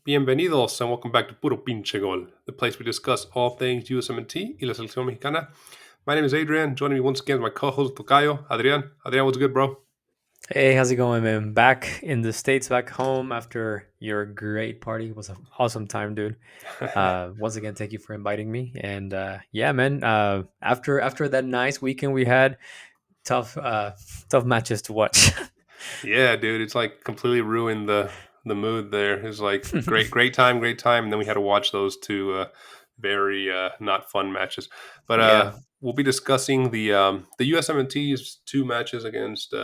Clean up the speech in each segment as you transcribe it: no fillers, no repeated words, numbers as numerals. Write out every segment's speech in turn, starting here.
Bienvenidos and welcome back to Puro Pinche Gol, the place we discuss all things USMNT y la selección mexicana. My name is Adrian. Joining me once again is my co-host Tocayo, Adrian. Adrian, what's good, bro? Hey, how's it going, man? Back in the States, back home after your great party. It was an awesome time, dude. Once again, thank you for inviting me. And yeah, man, after that nice weekend we had, tough tough matches to watch. Yeah, dude, it's like completely ruined the mood there. It's like great time, and then we had to watch those two very not fun matches. But Yeah. we'll be discussing the USMNT's two matches against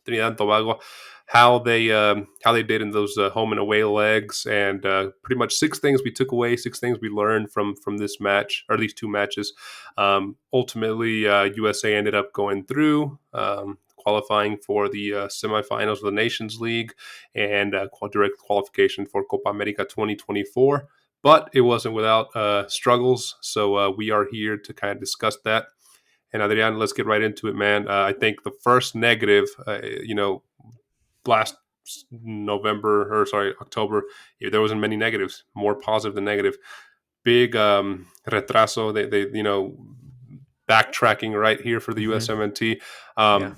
Trinidad and Tobago, how they did in those home and away legs, and pretty much six things we took away, six things we learned from this match or these two matches. Ultimately, USA ended up going through. Qualifying for the semifinals of the Nations League and direct qualification for Copa America 2024. But it wasn't without struggles. So we are here to kind of discuss that. And Adrian, let's get right into it, man. I think the first negative, last October, there wasn't many negatives, more positive than negative. Big retraso, backtracking right here for the Hmm. USMNT. Yeah.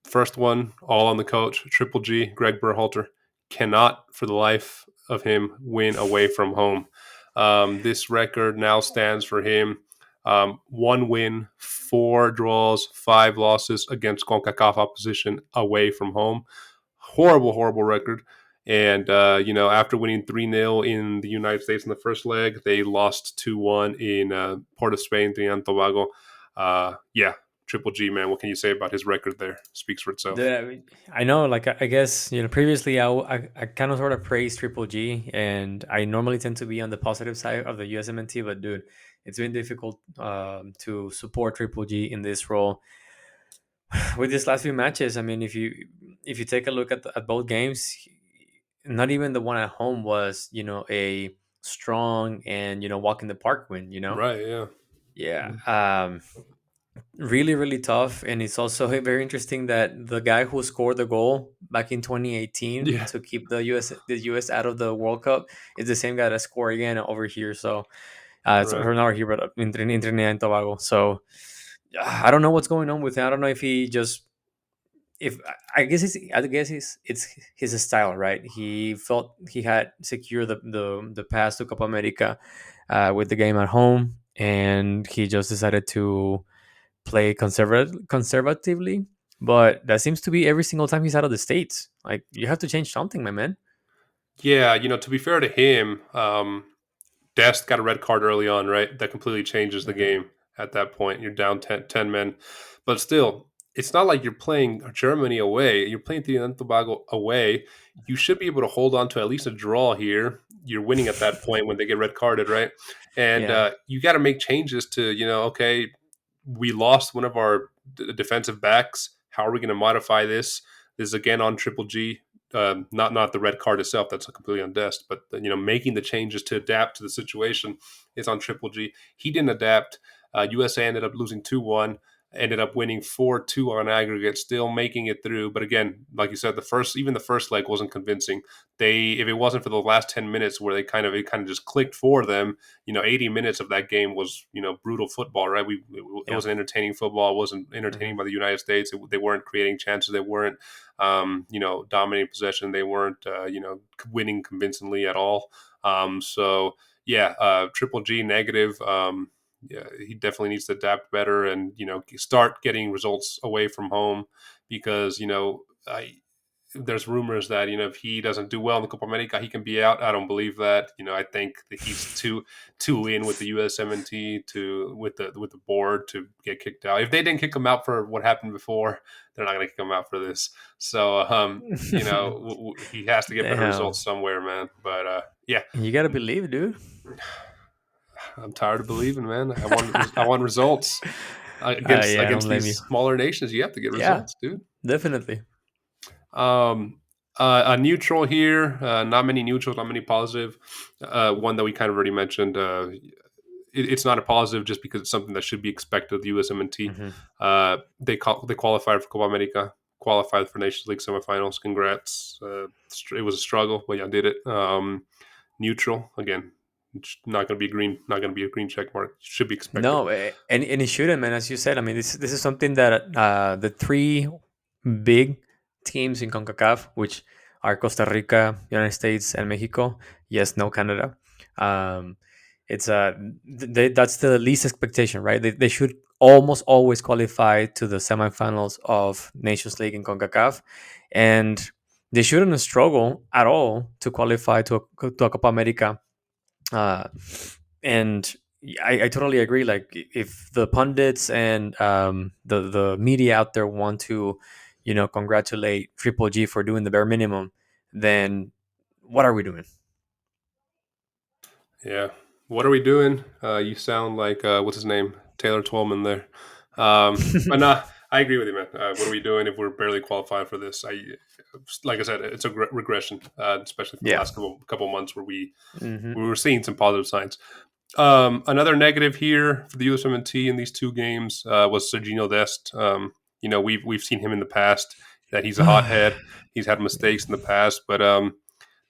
First one, all on the coach, Triple G, greggberhalter, cannot for the life of him win away from home. This record now stands for him: one win, four draws, five losses against CONCACAF opposition away from home. Horrible record. And, after winning 3-0 in the United States in the first leg, they lost 2-1 in Port of Spain, Trinidad and Tobago. Yeah, Triple G, man, what can you say about his record there? Speaks for itself. I know, like I guess previously I kind of sort of praised Triple G, and I normally tend to be on the positive side of the USMNT, but dude, it's been difficult to support Triple G in this role with these last few matches. I mean, if you take a look at both games, not even the one at home was a strong and walk in the park win. Right, yeah. Yeah. Really tough, and it's also very interesting that the guy who scored the goal back in 2018 Yeah, to keep the US out of the World Cup is the same guy that scored again over here. So it's right. or not here, but in Trinidad and Tobago. So I don't know what's going on with him. I don't know if he just if I guess it's his style, right? He felt he had secured the pass to Copa America with the game at home, and he just decided to play conservatively. But that seems to be every single time he's out of the states. Like, you have to change something, my man. Yeah, to be fair to him, Dest got a red card early on, right? That completely changes the Mhm. game at that point. You're down 10 men. But still, it's not like you're playing Germany away. You're playing Trinidad and Tobago away. You should be able to hold on to at least a draw here. You're winning at that point when they get red carded, right? And Yeah. you got to make changes to, okay, we lost one of our defensive backs. How are we going to modify this? This is again on Triple G. Not the red card itself. That's completely undest. But making the changes to adapt to the situation is on Triple G. He didn't adapt. USA ended up losing 2-1. Ended up winning 4-2 on aggregate, still making it through. But again, like you said, the first leg wasn't convincing. If it wasn't for the last 10 minutes where it kind of just clicked for them, 80 minutes of that game was brutal football, right? It Yeah. wasn't entertaining football. It wasn't entertaining Hmm. by the United States. They weren't creating chances. They weren't dominating possession. They weren't winning convincingly at all. So yeah, Triple G negative. Yeah, he definitely needs to adapt better and start getting results away from home because there's rumors that if he doesn't do well in the Copa America, he can be out. I don't believe that. I think that he's too in with the USMNT to with the board to get kicked out. If they didn't kick him out for what happened before, they're not going to kick him out for this. So he has to get better Damn. results somewhere, man. But yeah, You gotta believe, dude. I'm tired of believing, man. I want results Yeah, I don't against blame these you. smaller nations. You have to get Yeah, results, dude. definitely. Um, a neutral here. Not many neutrals. Not many positive. One that we kind of already mentioned. It's not a positive just because it's something that should be expected of the USMNT. Hmm. They qualified for Copa America. Qualified for Nations League semifinals. Congrats. It was a struggle, but yeah, did it. neutral. Again, it's not going to be a green, not going to be a green check mark. Should be expected. No, and it shouldn't, man. As you said, I mean, this is something that the three big teams in CONCACAF, which are Costa Rica, United States, and Mexico. Yes, no Canada. Um, it's that's the least expectation, right? They should almost always qualify to the semifinals of Nations League in CONCACAF, and they shouldn't struggle at all to qualify to a Copa America. uh, and I totally agree. Like, if the pundits and the media out there want to, congratulate Triple G for doing the bare minimum, then what are we doing? Yeah. What are we doing? You sound like what's his name, Taylor Twellman there. But nah, I agree with you, man. What are we doing if we're barely qualified for this? Like I said, it's a regression, especially for the Yeah. last couple months where Hmm. we were seeing some positive signs. Another negative here for the USMNT in these two games was Serginho Dest. We've seen him in the past that he's a hothead. He's had mistakes in the past, but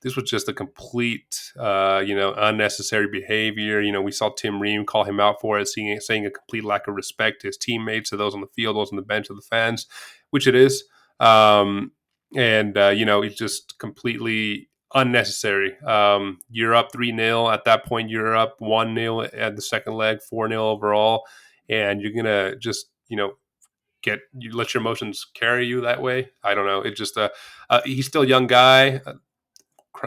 this was just a complete, unnecessary behavior. We saw Tim Ream call him out for it, saying a complete lack of respect to his teammates, to those on the field, those on the bench, to the fans, which it is. It's just completely unnecessary. You're up 3-0. At that point, you're up 1-0 at the second leg, 4-0 overall. And you're going to just, you let your emotions carry you that way. I don't know. It just, he's still a young guy.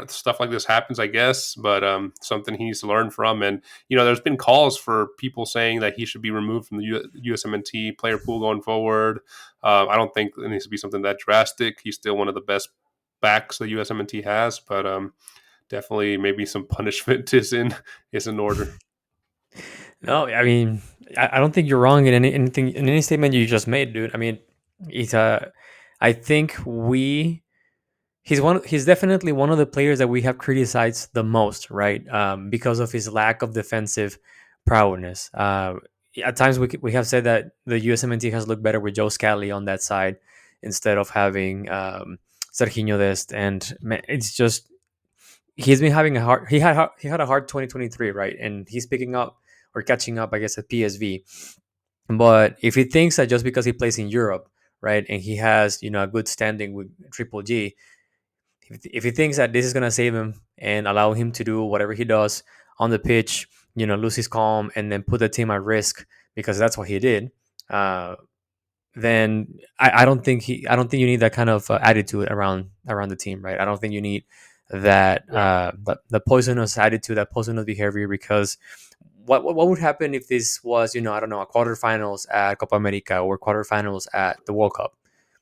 Stuff like this happens, I guess, but something he needs to learn from. And there's been calls for people saying that he should be removed from the USMNT player pool going forward. I don't think it needs to be something that drastic. He's still one of the best backs the USMNT has, but definitely maybe some punishment is in order. No, I mean, I don't think you're wrong in any statement you just made, dude. I mean, it's I think he's definitely one of the players that we have criticized the most, right? Because of his lack of defensive prowess. At times we have said that the USMNT has looked better with Joe Scally on that side instead of having Serginho Dest, and man, it's just he's been having he had a hard 2023, right? And he's picking up or catching up, I guess, at PSV. But if he thinks that just because he plays in Europe, right, and he has a good standing with Triple G, if he thinks that this is gonna save him and allow him to do whatever he does on the pitch, lose his calm and then put the team at risk because that's what he did, uh, then I don't think you need that kind of attitude around the team, right? I don't think you need that Yeah, the poisonous attitude, that poisonous behavior, because what would happen if this was I don't know, a quarterfinals at Copa America or quarterfinals at the World Cup?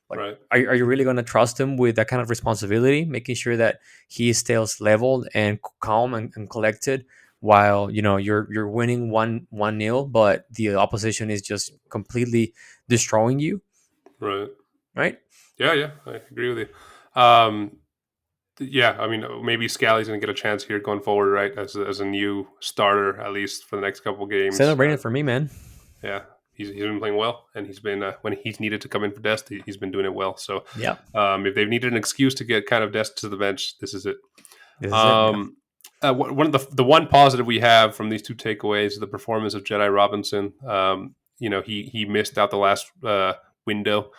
Like, right. are you really going to trust him with that kind of responsibility, making sure that he stays leveled and calm and collected while you're winning one nil, but the opposition is just completely destroying you, Right. right? Yeah, yeah, I agree with you. Yeah, I mean, maybe Scally's going to get a chance here going forward, right? As a new starter, at least for the next couple games. Celebrating for me, man. Yeah, he's been playing well, and he's been when he's needed to come in for Dest, he's been doing it well. So, Yeah, if they've needed an excuse to get kind of Dest to the bench, this is it. this is it. Yeah. Um, one of the one positive we have from these two takeaways is the performance of Jedirobinson. He missed out the last window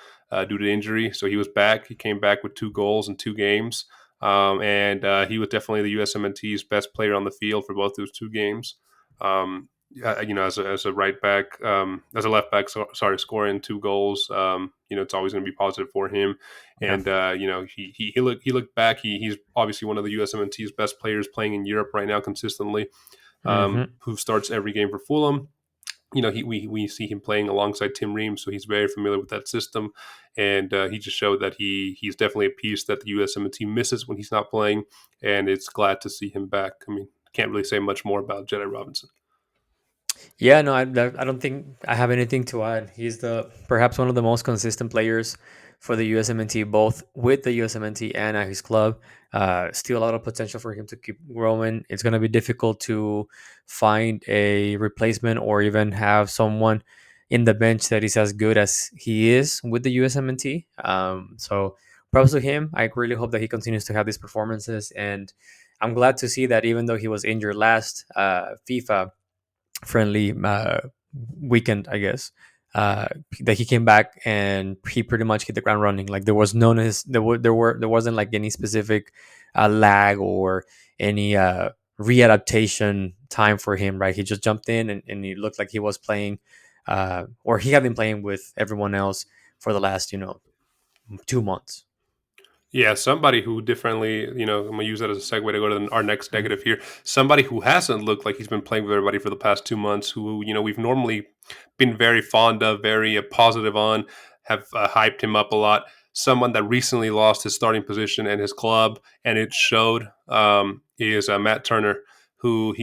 due to injury, so he was back. He came back with 2 goals in 2 games, and he was definitely the USMNT's best player on the field for both those 2 games. As a right back, as a left back, scoring 2 goals. It's always going to be positive for him. Yeah. And he looked back. He's obviously one of the USMNT's best players playing in Europe right now consistently. Hmm. Who starts every game for Fulham. We see him playing alongside Tim Ream, so he's very familiar with that system, and he just showed that he's definitely a piece that the USMNT misses when he's not playing, and it's glad to see him back. I mean, can't really say much more about Jedirobinson. Yeah, no, I don't think I have anything to add. He's the perhaps one of the most consistent players for the USMNT, both with the USMNT and at his club. Still a lot of potential for him to keep growing. It's going to be difficult to find a replacement or even have someone in the bench that is as good as he is with the USMNT. So props to him. I really hope that he continues to have these performances, and I'm glad to see that even though he was injured last FIFA friendly weekend, I guess, that he came back and he pretty much hit the ground running. Like there was no there wasn't like any specific lag or any readaptation time for him. Right, he just jumped in and he looked like he was playing, or he had been playing with everyone else for the last 2 months. Yeah, somebody who differently, I'm gonna use that as a segue to go to our next Mhm. negative here. Somebody who hasn't looked like he's been playing with everybody for the past 2 months, who we've normally been very fond of, very positive on, have hyped him up a lot. Someone that recently lost his starting position and his club, and it showed. Is Matt Turner, who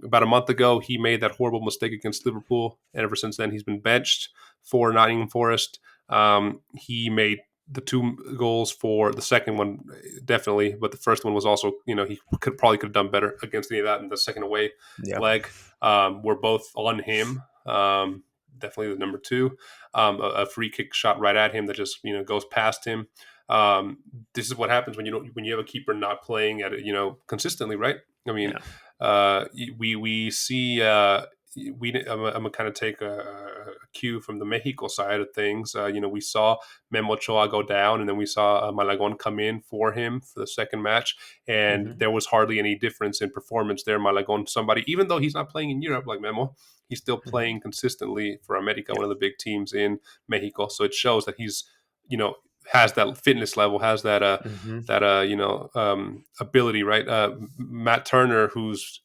about a month ago he made that horrible mistake against Liverpool, and ever since then he's been benched for Nottingham Forest. He made the two goals for the second one, definitely, but the first one was also, he could have done better against any of that. And the second away Yeah. leg were both on him. Definitely the number two, a free kick shot right at him that just goes past him. This is what happens when you have a keeper not playing at it, consistently, right? I mean, Yeah. we see. I'm gonna kind of take a cue from the Mexico side of things. We saw Memo Ochoa go down, and then we saw Malagon come in for him for the second match, and Hmm. there was hardly any difference in performance there. Malagon, somebody, even though he's not playing in Europe like Memo, he's still Hmm. playing consistently for America, Yeah. one of the big teams in Mexico. So it shows that he's, you know, has that fitness level, has that Hmm. ability, right? Matt Turner, who's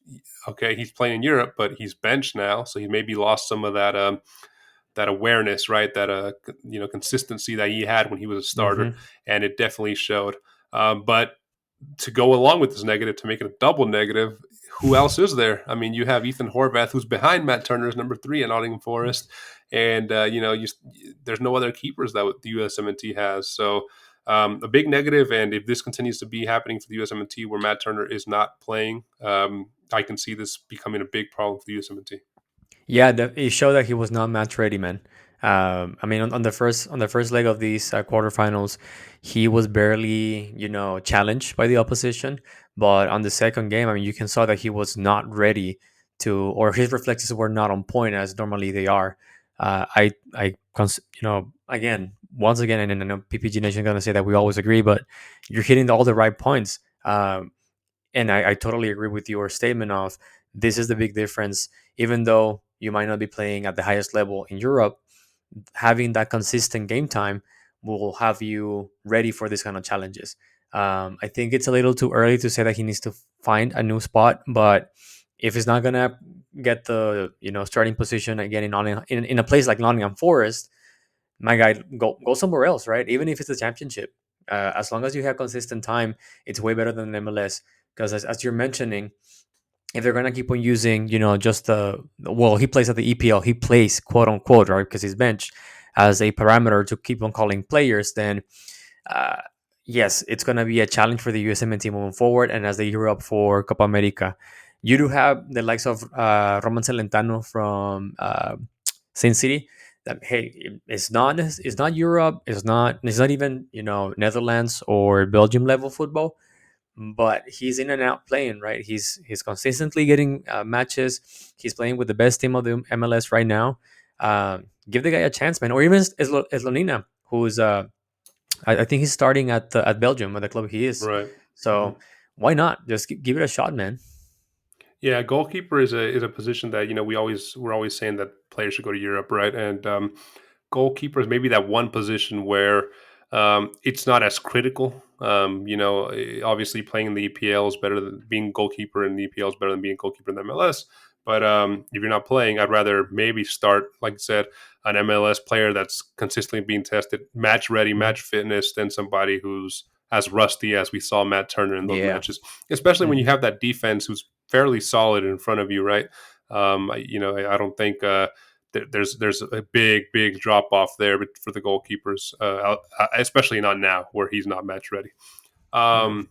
okay, he's playing in Europe, but he's benched now, so he maybe lost some of that awareness, right? That consistency that he had when he was a starter, Hmm. and it definitely showed. But to go along with this negative, to make it a double negative, who else is there? I mean, you have Ethan Horvath, who's behind Matt Turner's number three at Nottingham Forest, and there's no other keepers that the USMNT has. So a big negative, and if this continues to be happening for the USMNT, where Matt Turner is not playing, I can see this becoming a big problem for the USMNT. Yeah, it showed that he was not match ready, man. I mean, on the first leg of these quarterfinals, he was barely, challenged by the opposition. But on the second game, I mean, you can saw that he was not ready to, or his reflexes were not on point as normally they are. Again, once again, and I know PPG Nation gonna say that we always agree, but you're hitting all the right points. And I totally agree with your statement of this is the big difference. Even though you might not be playing at the highest level in Europe, having that consistent game time will have you ready for these kind of challenges. I think it's a little too early to say that he needs to find a new spot, but if he's not gonna get the starting position again in a place like Nottingham Forest, my guy, go somewhere else, right? Even if it's the championship, as long as you have consistent time, it's way better than MLS. Because as you're mentioning, if they're gonna keep on using, just well, he plays at the EPL, he plays quote unquote, right? Because he's bench as a parameter to keep on calling players, then uh, yes, it's gonna be a challenge for the USMNT moving forward, and as they gear up for Copa America. You do have the likes of Roman Celentano from Sin City. That hey, it's not Europe, it's not even Netherlands or Belgium level football, but he's in and out playing, right? He's consistently getting matches. He's playing with the best team of the MLS right now. Give the guy a chance, man. Or even Eslonina, who's I think he's starting at Belgium at the club he is. Right. Mhm. So why not just give it a shot, man? Yeah, goalkeeper is a position that we're always saying that players should go to Europe, right? And goalkeeper is maybe that one position where it's not as critical. Obviously playing in the EPL is better than being goalkeeper in the EPL is better than being goalkeeper in the MLS. But if you're not playing, I'd rather maybe start, like I said, an MLS player that's consistently being tested, match ready, Mhm. match fitness, than somebody who's as rusty as we saw Matt Turner in those Yeah. matches. Especially when you Hmm. have that defense who's fairly solid in front of you, right? I don't think there's a big drop off there for the goalkeepers, especially not now where he's not match ready. Yeah. Um,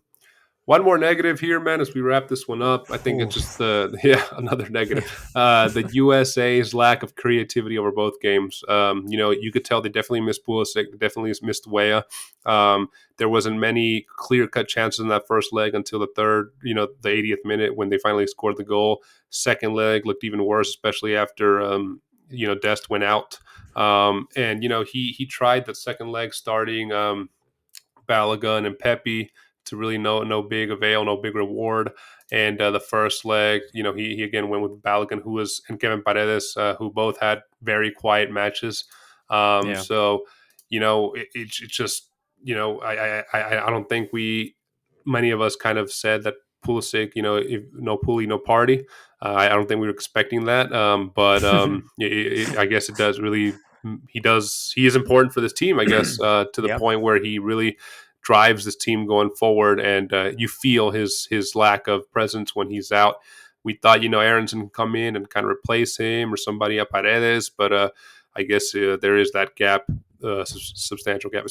One more negative here, man, as we wrap this one up. I think it's just Oof. the yeah another negative. The USA's lack of creativity over both games. You could tell they definitely missed Pulisic, definitely missed Weah. There wasn't many clear cut chances in that first leg until the third, the 80th minute when they finally scored the goal. Second leg looked even worse, especially after Dest went out. And he tried that second leg starting. Balogun and Pepi to really no big avail, no big reward. And the first leg, he again went with Balogun, who was and Kevin Paredes, who both had very quiet matches. Yeah. So it's just I don't think many of us kind of said that Pulisic, if no Puli, no party. I don't think we were expecting that. But I guess it does really. He is important for this team, I guess, to the Yep. point where he really drives this team going forward, and you feel his lack of presence when he's out. We thought Aronson can come in and kind of replace him or somebody at Paredes, but I guess there is that gap, substantial gap.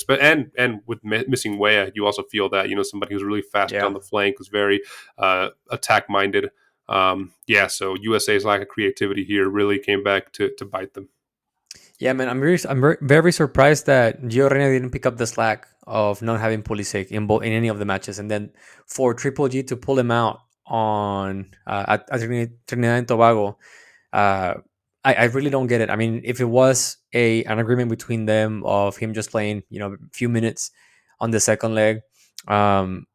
And with missing Weah, you also feel that somebody who's really fast Yeah. down the flank, who's very attack minded. So USA's lack of creativity here really came back to bite them. Yeah, man, very surprised that Gioreyna didn't pick up the slack of not having Pulisic in any of the matches, and then for Triple G to pull him out on at Trinidad and Tobago. uh, I really don't get it. I mean, if it was an agreement between them of him just playing, a few minutes on the second leg, um,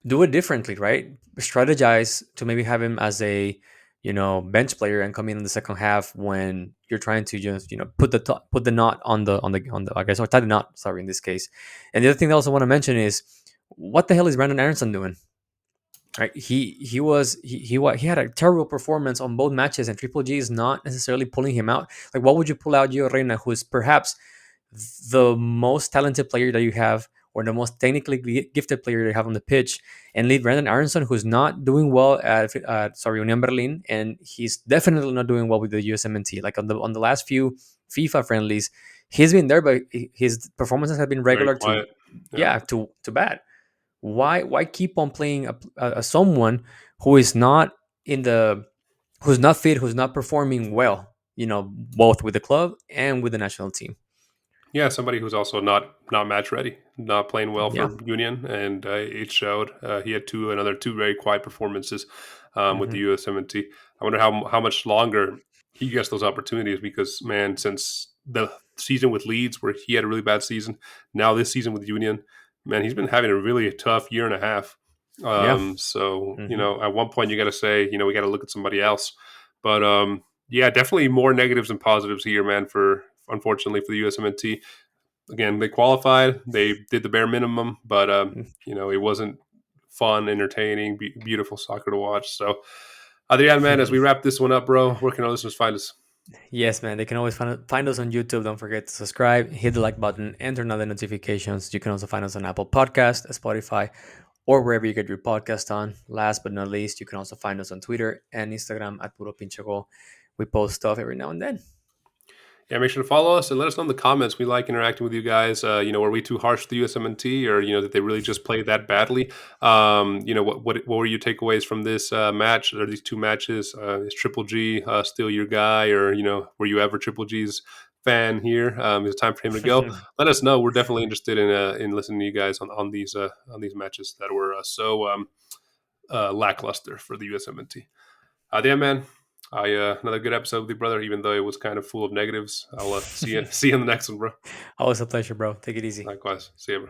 do it differently, right? Strategize to maybe have him as a bench player and come in the second half when you're trying to just put the knot on the I guess, or tie the knot. Sorry, in this case. And the other thing I also want to mention is, what the hell is Brandon Aronson doing? Right, he had a terrible performance on both matches, and Triple G is not necessarily pulling him out. Like, what would you pull out Gioreyna, who is perhaps the most talented player that you have, or the most technically gifted player you have on the pitch, and leave Brandon Aronson, who's not doing well at Union Berlin, and he's definitely not doing well with the USMNT. Like on the last few FIFA friendlies, he's been there, but his performances have been Very regular to quiet. Yeah. yeah to bad. Why keep on playing a someone who is not in the who's not fit, who's not performing well, both with the club and with the national team? Yeah, somebody who's also not match ready, not playing well Yeah. for Union, and it showed. He had another two very quiet performances with the Hmm. USMNT. I wonder how much longer he gets those opportunities because, man, since the season with Leeds where he had a really bad season, now this season with Union, man, he's been having a really tough year and a half. Yeah. So Hmm. at one point you got to say, we got to look at somebody else. But yeah, definitely more negatives than positives here, man. For unfortunately for the USMNT, again, they qualified, they did the bare minimum, but it wasn't fun, entertaining, beautiful soccer to watch. So, Adrian, man, as we wrap this one up, bro, where can our listeners find us? Yes, man. They can always find us on YouTube. Don't forget to subscribe, hit the like button, and turn on the notifications. You can also find us on Apple Podcast, Spotify, or wherever you get your podcast on. Last but not least, you can also find us on Twitter and Instagram at Puro Pinche Gol. We post stuff every now and then. Yeah, make sure to follow us and let us know in the comments. We like interacting with you guys. Were we too harsh with the USMNT, or did they really just play that badly? What were your takeaways from this match or these two matches? Is Triple G still your guy, or were you ever Triple G's fan here? Is it time for him to go? Let us know. We're definitely interested in listening to you guys on these matches that were so lackluster for the USMNT. Yeah, man. Another good episode with you, brother. Even though it was kind of full of negatives, I'll see you in the next one, bro. Always a pleasure, bro. Take it easy. Likewise. See you, bro.